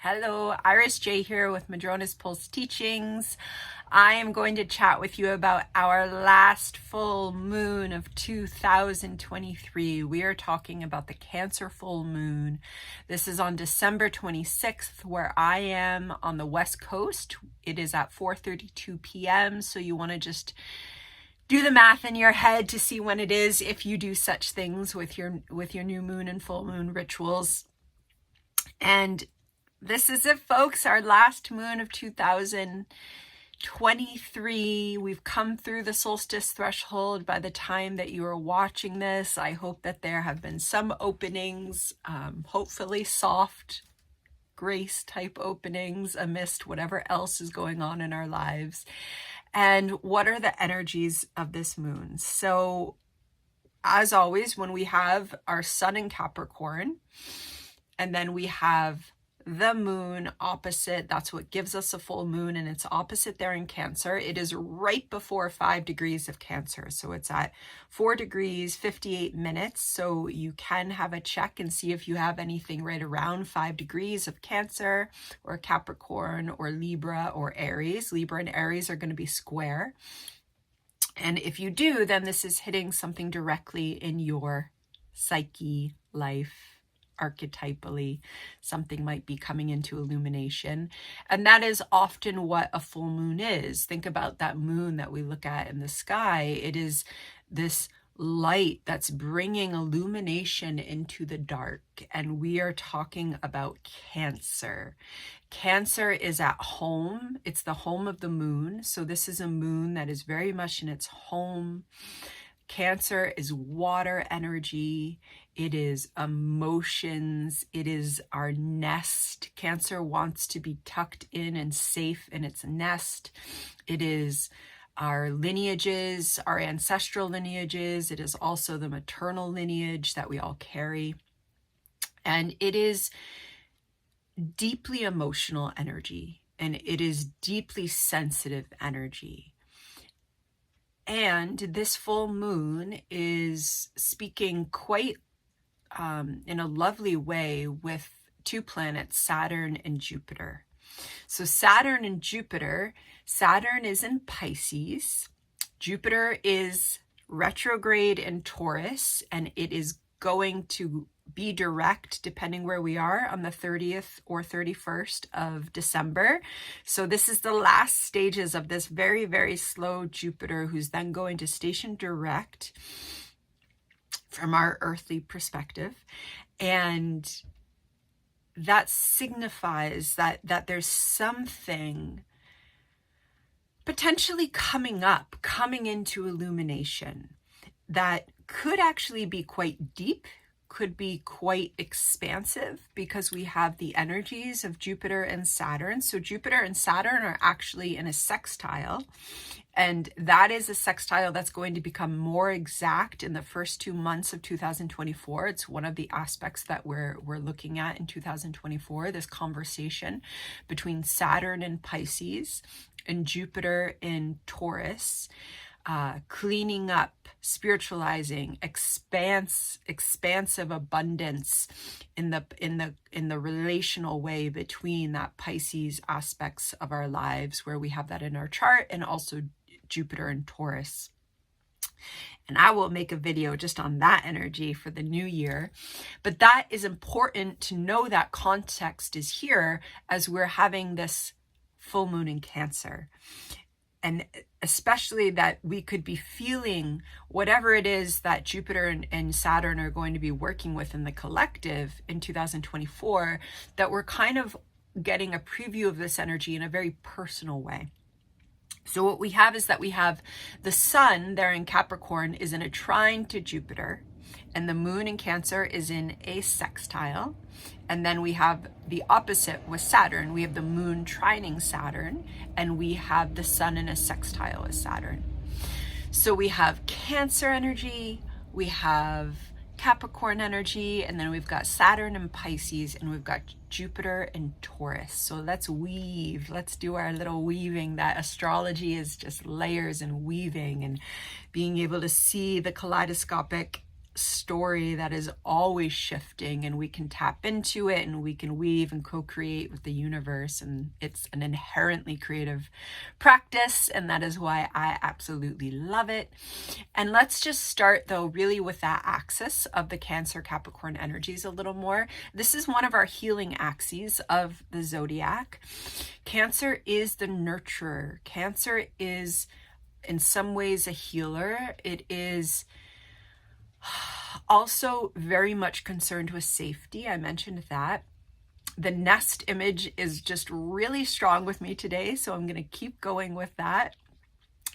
Hello, Iris J here with Madrona's Pulse Teachings. I am going to chat with you about our last full moon of 2023. We are talking about the Cancer full moon. This is on December 26th, where I am on the West Coast. It is at 4:32 p.m. So you want to just do the math in your head to see when it is, if you do such things with your new moon and full moon rituals. And this is it, folks, our last moon of 2023. We've come through the solstice threshold by the time that you are watching this. I hope that there have been some openings, hopefully soft grace type openings amidst whatever else is going on in our lives. And what are the energies of this moon? So, as always, when we have our sun in Capricorn, and then we have the moon opposite, that's what gives us a full moon, and it's opposite there in Cancer. It is right before 5 degrees of Cancer. So it's at 4 degrees, 58 minutes. So you can have a check and see if you have anything right around 5 degrees of Cancer or Capricorn or Libra or Aries. Libra and Aries are going to be square. And if you do, then this is hitting something directly in your psyche, life. Archetypally, something might be coming into illumination, and that is often what a full moon is. Think about that moon that we look at in the sky. It is this light that's bringing illumination into the dark, and we are talking about Cancer. Cancer is at home. It's the home of the moon, so this is a moon that is very much in its home. Cancer is water energy. It is emotions. It is our nest. Cancer wants to be tucked in and safe in its nest. It is our lineages, our ancestral lineages. It is also the maternal lineage that we all carry. And it is deeply emotional energy, and it is deeply sensitive energy. And this full moon is speaking quite in a lovely way with two planets, Saturn and Jupiter. So Saturn and Jupiter, Saturn is in Pisces, Jupiter is retrograde in Taurus, and it is going to be direct depending where we are on the 30th or 31st of December. So this is the last stages of this very, very slow Jupiter, who's then going to station direct from our earthly perspective. And that signifies that there's something potentially coming up, coming into illumination that could actually be quite deep, could be quite expansive, because we have the energies of Jupiter and Saturn. So Jupiter and Saturn are actually in a sextile, and that is a sextile that's going to become more exact in the first 2 months of 2024. It's one of the aspects that we're looking at in 2024, this conversation between Saturn in Pisces and Jupiter in Taurus. Cleaning up, spiritualizing, expansive abundance in the relational way between that Pisces aspects of our lives, where we have that in our chart, and also Jupiter and Taurus. And I will make a video just on that energy for the new year. But that is important to know, that context is here as we're having this full moon in Cancer. And especially that we could be feeling whatever it is that Jupiter and Saturn are going to be working with in the collective in 2024, that we're kind of getting a preview of this energy in a very personal way. So what we have is that we have the sun there in Capricorn is in a trine to Jupiter, and the moon in Cancer is in a sextile. And then we have the opposite with Saturn. We have the moon trining Saturn, and we have the sun in a sextile with Saturn. So we have Cancer energy, we have Capricorn energy, and then we've got Saturn and Pisces, and we've got Jupiter and Taurus. So let's weave, let's do our little weaving. That astrology is just layers and weaving, and being able to see the kaleidoscopic story that is always shifting, and we can tap into it and we can weave and co-create with the universe, and it's an inherently creative practice, and that is why I absolutely love it. And let's just start though really with that axis of the Cancer Capricorn energies a little more. This is one of our healing axes of the zodiac. Cancer is the nurturer. Cancer is in some ways a healer. It is also very much concerned with safety. I mentioned that. The nest image is just really strong with me today, so I'm going to keep going with that.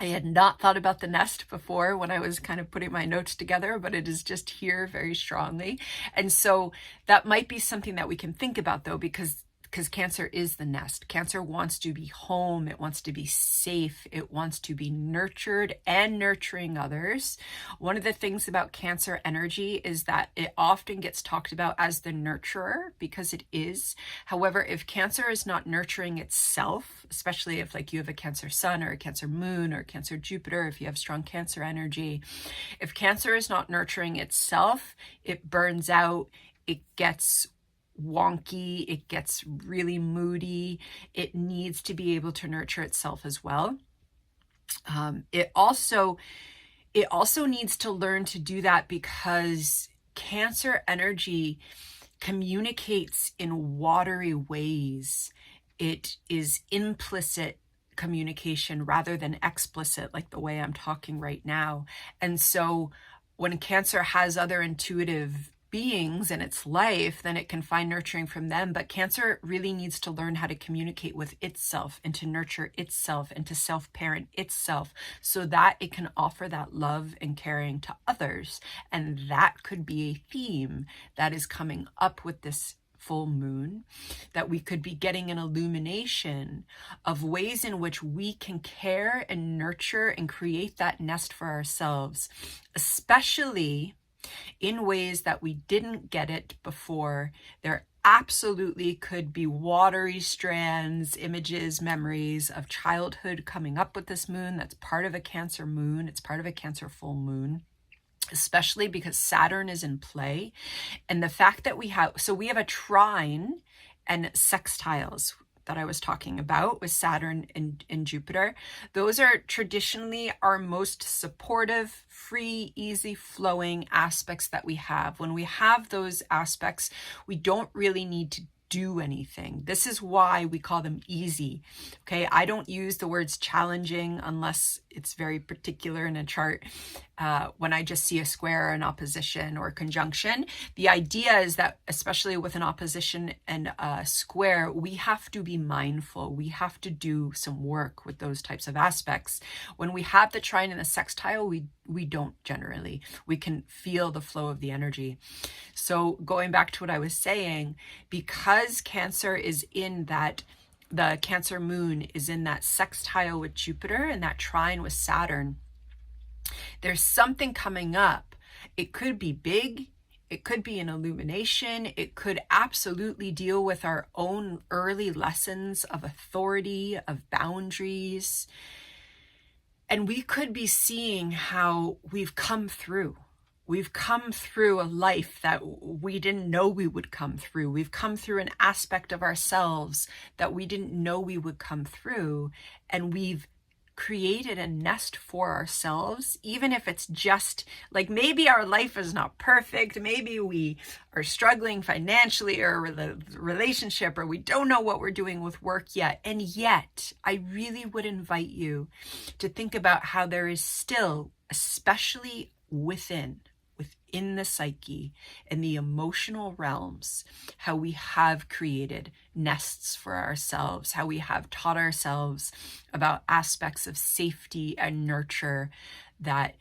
I had not thought about the nest before when I was kind of putting my notes together, but it is just here very strongly. And so that might be something that we can think about though, because Cancer is the nest. Cancer wants to be home. It wants to be safe. It wants to be nurtured and nurturing others. One of the things about Cancer energy is that it often gets talked about as the nurturer, because it is. However, if Cancer is not nurturing itself, especially if like you have a Cancer sun or a Cancer moon or Cancer Jupiter, if you have strong Cancer energy, if Cancer is not nurturing itself, it burns out, it gets wonky, it gets really moody. It needs to be able to nurture itself as well. It also needs to learn to do that, because Cancer energy communicates in watery ways. It is implicit communication rather than explicit, like the way I'm talking right now. And so when Cancer has other intuitive beings in its life, then it can find nurturing from them. But Cancer really needs to learn how to communicate with itself and to nurture itself and to self-parent itself so that it can offer that love and caring to others. And that could be a theme that is coming up with this full moon, that we could be getting an illumination of ways in which we can care and nurture and create that nest for ourselves, especially in ways that we didn't get it before. There absolutely could be watery strands, images, memories of childhood coming up with this moon. That's part of a Cancer moon. It's part of a Cancer full moon, especially because Saturn is in play. And the fact that we have a trine and sextiles that I was talking about with Saturn and Jupiter. Those are traditionally our most supportive, free, easy flowing aspects that we have. When we have those aspects, we don't really need to do anything. This is why we call them easy. Okay, I don't use the words challenging unless it's very particular in a chart. When I just see a square or an opposition or a conjunction, the idea is that, especially with an opposition and a square, we have to be mindful. We have to do some work with those types of aspects. When we have the trine and the sextile, we don't generally. We can feel the flow of the energy. So going back to what I was saying, because Cancer is in that, the Cancer moon is in that sextile with Jupiter and that trine with Saturn, there's something coming up. It could be big. It could be an illumination. It could absolutely deal with our own early lessons of authority, of boundaries. And we could be seeing how we've come through. We've come through a life that we didn't know we would come through. We've come through an aspect of ourselves that we didn't know we would come through. And we've created a nest for ourselves, even if it's just like, maybe our life is not perfect. Maybe we are struggling financially or with a relationship, or we don't know what we're doing with work yet. And yet, I really would invite you to think about how there is still, especially within the psyche and the emotional realms, how we have created nests for ourselves, how we have taught ourselves about aspects of safety and nurture that,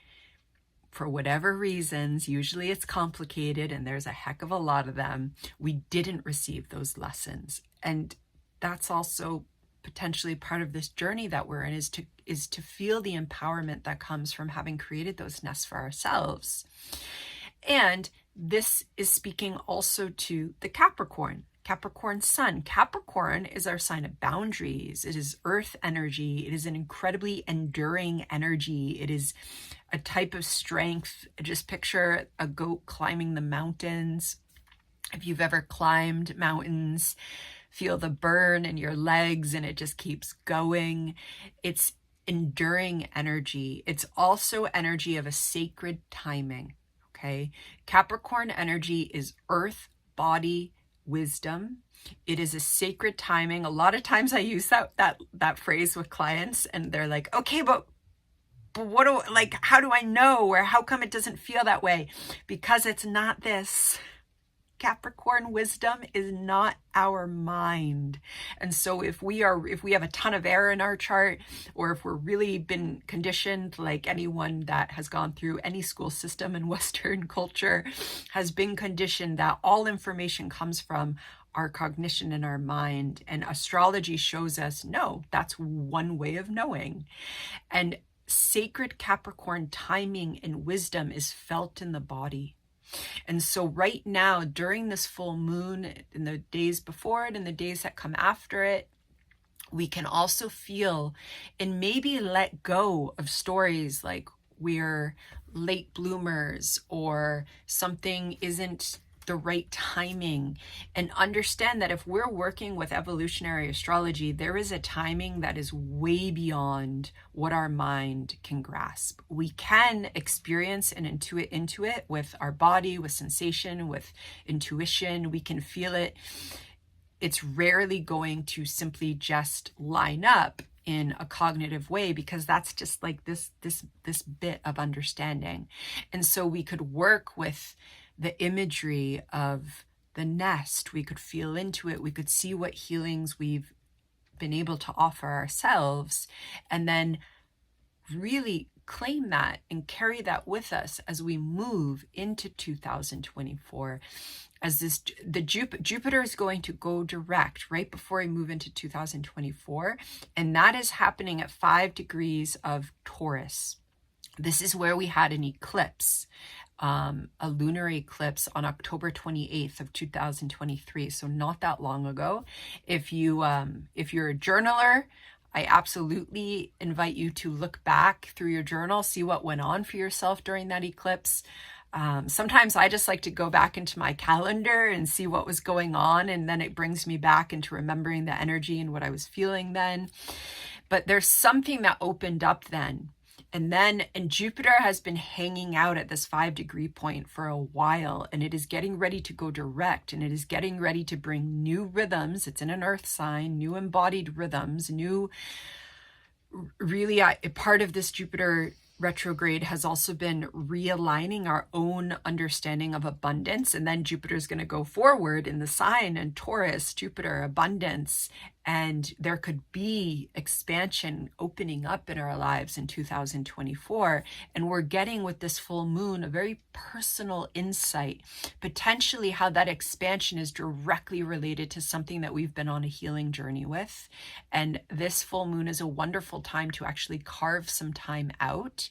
for whatever reasons, usually it's complicated and there's a heck of a lot of them, we didn't receive those lessons. And that's also potentially part of this journey that we're in, is to feel the empowerment that comes from having created those nests for ourselves. And this is speaking also to the Capricorn. Capricorn sun. Capricorn is our sign of boundaries. It is earth energy. It is an incredibly enduring energy. It is a type of strength. Just picture a goat climbing the mountains. If you've ever climbed mountains, feel the burn in your legs and it just keeps going. It's enduring energy. It's also energy of a sacred timing. Okay. Capricorn energy is earth, body, wisdom. It is a sacred timing. A lot of times I use that phrase with clients and they're like, okay, but what do, like, how do I know, or how come it doesn't feel that way? Because it's not this. Capricorn wisdom is not our mind. And so if we have a ton of air in our chart, or if we're really been conditioned, like anyone that has gone through any school system in Western culture has been conditioned that all information comes from our cognition and our mind. And astrology shows us, no, that's one way of knowing. And sacred Capricorn timing and wisdom is felt in the body. And so right now, during this full moon, in the days before it and the days that come after it, we can also feel and maybe let go of stories like we're late bloomers or something isn't the right timing, and understand that if we're working with evolutionary astrology, there is a timing that is way beyond what our mind can grasp. We can experience and intuit into it with our body, with sensation, with intuition. We can feel it. It's rarely going to simply just line up in a cognitive way, because that's just like this bit of understanding. And so we could work with the imagery of the nest. We could feel into it. We could see what healings we've been able to offer ourselves, and then really claim that and carry that with us as we move into 2024. As Jupiter is going to go direct right before we move into 2024, and that is happening at 5 degrees of Taurus. This is where we had an eclipse, a lunar eclipse on October 28th of 2023. So not that long ago. If you're a journaler, I absolutely invite you to look back through your journal, see what went on for yourself during that eclipse. Sometimes I just like to go back into my calendar and see what was going on, and then it brings me back into remembering the energy and what I was feeling then. But there's something that opened up then. And Jupiter has been hanging out at this 5 degree point for a while, and it is getting ready to go direct, and it is getting ready to bring new rhythms. It's in an earth sign, new embodied rhythms, part of this Jupiter retrograde has also been realigning our own understanding of abundance. And then Jupiter is going to go forward in the sign, and Taurus, Jupiter, abundance. And there could be expansion opening up in our lives in 2024. And we're getting with this full moon a very personal insight, potentially how that expansion is directly related to something that we've been on a healing journey with. And this full moon is a wonderful time to actually carve some time out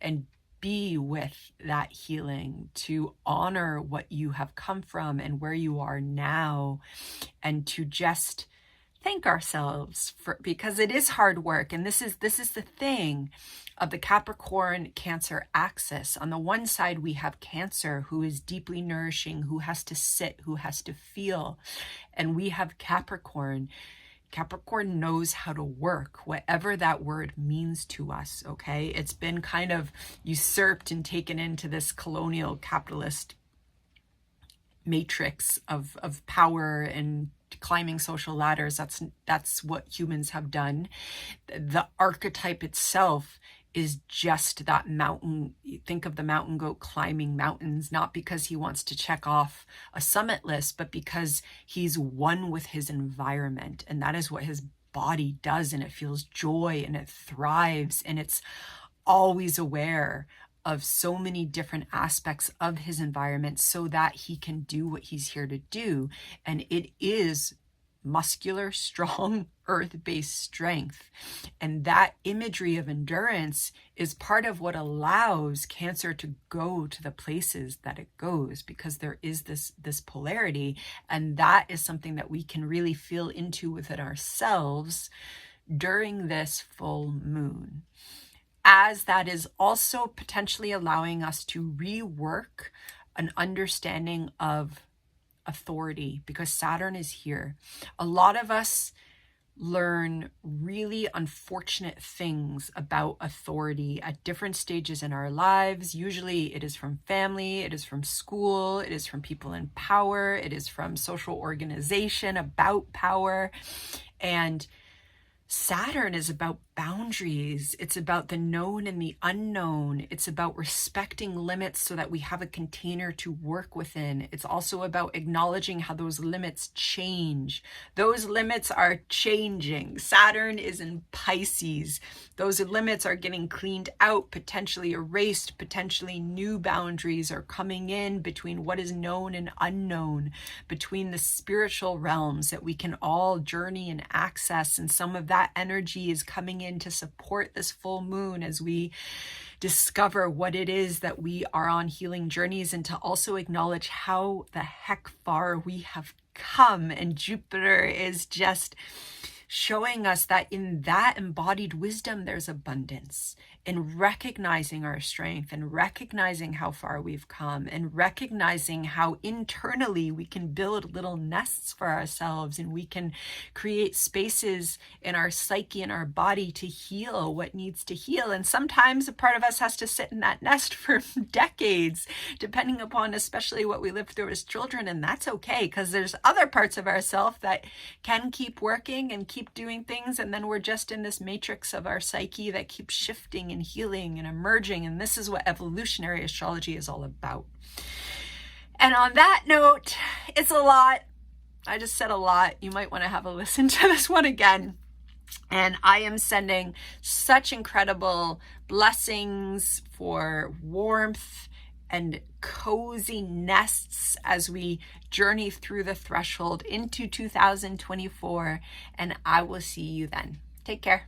and be with that healing, to honor what you have come from and where you are now, and to just thank ourselves because it is hard work. And this is the thing of the Capricorn Cancer axis. On the one side, we have Cancer, who is deeply nourishing, who has to sit, who has to feel. And we have Capricorn. Capricorn knows how to work, whatever that word means to us, okay? It's been kind of usurped and taken into this colonial capitalist matrix of power and climbing social ladders. That's what humans have done. The archetype itself is just that mountain. Think of the mountain goat climbing mountains, not because he wants to check off a summit list, but because he's one with his environment. And that is what his body does. And it feels joy and it thrives, and it's always aware of so many different aspects of his environment so that he can do what he's here to do. And it is muscular, strong, earth-based strength. And that imagery of endurance is part of what allows Cancer to go to the places that it goes, because there is this polarity, and that is something that we can really feel into within ourselves during this full moon, as that is also potentially allowing us to rework an understanding of authority, because Saturn is here. A lot of us learn really unfortunate things about authority at different stages in our lives. Usually it is from family, it is from school, it is from people in power, it is from social organization about power. And Saturn is about boundaries. It's about the known and the unknown. It's about respecting limits so that we have a container to work within. It's also about acknowledging how those limits change. Those limits are changing. Saturn is in Pisces. Those limits are getting cleaned out, potentially erased, potentially new boundaries are coming in between what is known and unknown, between the spiritual realms that we can all journey and access. And some of that energy is coming in to support this full moon as we discover what it is that we are on healing journeys, and to also acknowledge how the heck far we have come. And Jupiter is just showing us that in that embodied wisdom, there's abundance, in recognizing our strength and recognizing how far we've come and recognizing how internally we can build little nests for ourselves, and we can create spaces in our psyche and our body to heal what needs to heal. And sometimes a part of us has to sit in that nest for decades, depending upon especially what we lived through as children. And that's okay, because there's other parts of ourselves that can keep working and keep doing things, and then we're just in this matrix of our psyche that keeps shifting and healing and emerging. And this is what evolutionary astrology is all about. And on that note, it's a lot. I just said a lot. You might want to have a listen to this one again. And I am sending such incredible blessings for warmth and cozy nests as we journey through the threshold into 2024. And I will see you then. Take care.